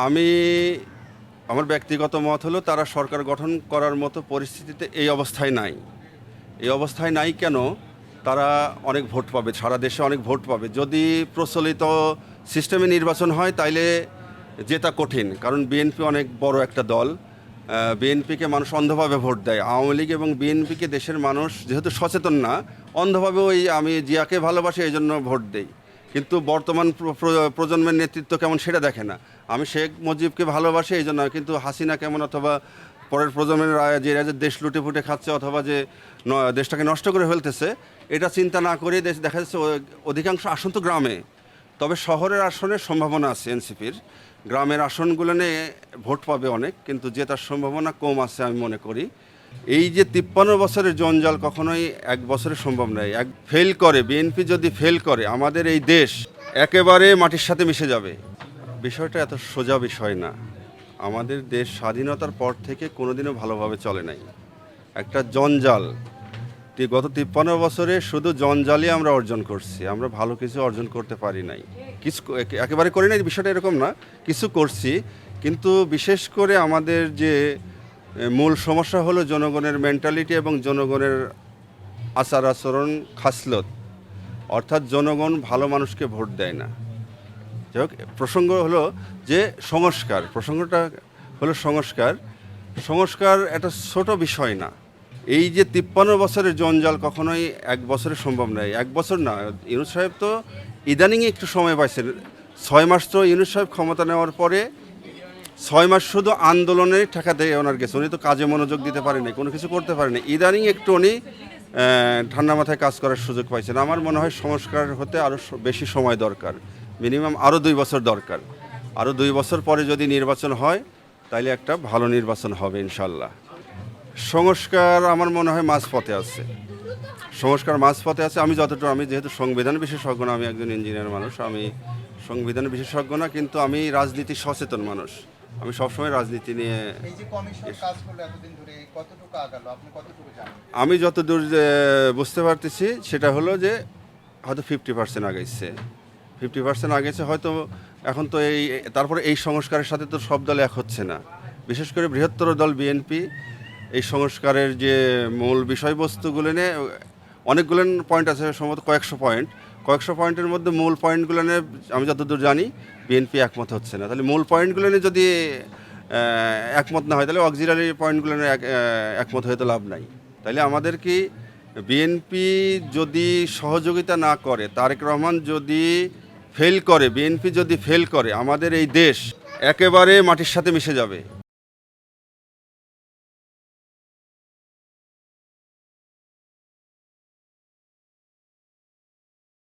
আমি আমার ব্যক্তিগত মত হলো তারা সরকার গঠন করার মতো পরিস্থিতিতে এই অবস্থায় নাই। এই অবস্থায় নাই কেন? তারা অনেক ভোট পাবে, সারা দেশে অনেক ভোট পাবে। যদি প্রচলিত সিস্টেমে নির্বাচন হয় তাইলে জেতা কঠিন, কারণ বিএনপি অনেক বড় একটা দল। বিএনপিকে মানুষ অন্ধভাবে ভোট দেয়। আওয়ামী লীগ এবং বিএনপিকে দেশের মানুষ যেহেতু সচেতন না, অন্ধভাবে ওই আমি জিয়াকে ভালোবাসি এই জন্য ভোট দেই, কিন্তু বর্তমান প্রজন্মের নেতৃত্ব কেমন সেটা দেখে না। আমি শেখ মুজিবকে ভালোবাসি এই জন্য, কিন্তু হাসিনা কেমন অথবা পরের প্রজন্মের যে দেশ লুটে ফুটে খাচ্ছে অথবা যে দেশটাকে নষ্ট করে ফেলতেছে, এটা চিন্তা না করে দেখা যাচ্ছে অধিকাংশ আসন তো গ্রামে। তবে শহরের আসনের সম্ভাবনা আছে এনসিপির, গ্রামের আসনগুলো নিয়ে ভোট পাবে অনেক, কিন্তু জেতার সম্ভাবনা কম আছে আমি মনে করি। এই যে 53 বছরের জঞ্জাল কখনোই এক বছরে সম্ভব নয়। এক ফেল করে বিএনপি, যদি ফেল করে আমাদের এই দেশ একেবারে মাটির সাথে মিশে যাবে। বিষয়টা এত সোজা বিষয় না। আমাদের দেশ স্বাধীনতার পর থেকে কোনোদিনও ভালোভাবে চলে নাই। একটা জঞ্জাল, গত 53 বছরে শুধু জঞ্জালই আমরা অর্জন করছি, আমরা ভালো কিছু অর্জন করতে পারি নাই। কিছু একেবারে করি নাই, বিষয়টা এরকম না, কিছু করছি। কিন্তু বিশেষ করে আমাদের যে মূল সমস্যা হলো জনগণের মেন্টালিটি এবং জনগণের আচার আচরণ খাসলত, অর্থাৎ জনগণ ভালো মানুষকে ভোট দেয় না। যাই হোক, প্রসঙ্গ হলো যে সংস্কার, প্রসঙ্গটা হলো সংস্কার। সংস্কার একটা ছোট বিষয় না। এই যে 53 বছরের জঞ্জাল কখনোই এক বছরে সম্ভব নয়। এক বছর না, ইউনূস সাহেব তো ইদানিং একটু সময় পাইছেন। 6 মাস তো ইউনূস সাহেব ক্ষমতা নেওয়ার পরে 6 মাস শুধু আন্দোলনে ঠেকা দিয়ে ওনার গেছে। উনি তো কাজে মনোযোগ দিতে পারেনি, কোনো কিছু করতে পারেনি। ইদানিং একটু উনি ঠান্ডা মাথায় কাজ করার সুযোগ পাইছেন। আমার মনে হয় সংস্কার হতে আরও বেশি সময় দরকার, মিনিমাম আরও 2 বছর দরকার। আরও 2 বছর পরে যদি নির্বাচন হয় তাইলে একটা ভালো নির্বাচন হবে ইনশাল্লাহ। সংস্কার আমার মনে হয় মাঝপথে আছে, সংস্কার মাঝপথে আছে। আমি যতটুকু, আমি যেহেতু সংবিধান বিশেষজ্ঞ না, আমি একজন ইঞ্জিনিয়ার মানুষ, আমি সংবিধান বিশেষজ্ঞ না, কিন্তু আমি রাজনীতি সচেতন মানুষ। আমি সবসময় রাজনীতি নিয়ে, আমি যতদূর বুঝতে পারতেছি সেটা হলো যে হয়তো 50% আগাইছে, 50% আগেছে হয়তো। এখন তো এই তারপরে এই সংস্কারের সাথে তো সব দল এক হচ্ছে না, বিশেষ করে বৃহত্তর দল বিএনপি এই সংস্কারের যে মূল বিষয়বস্তুগুলো নিয়ে অনেকগুলো পয়েন্ট আছে, সম্ভবত কয়েকশো পয়েন্টের মধ্যে মূল পয়েন্টগুলো নিয়ে আমি যতদূর জানি বিএনপি একমত হচ্ছে না। তাহলে মূল পয়েন্টগুলো নিয়ে যদি একমত না হয় তাহলে অক্সিলারি পয়েন্টগুলো নিয়ে একমত হয়ে তো লাভ নাই। তাহলে আমাদের কি, বিএনপি যদি সহযোগিতা না করে, তারেক রহমান যদি ফেল করে, বিএনপি যদি ফেল করে, আমাদের এই দেশ একেবারে মাটির সাথে মিশে যাবে।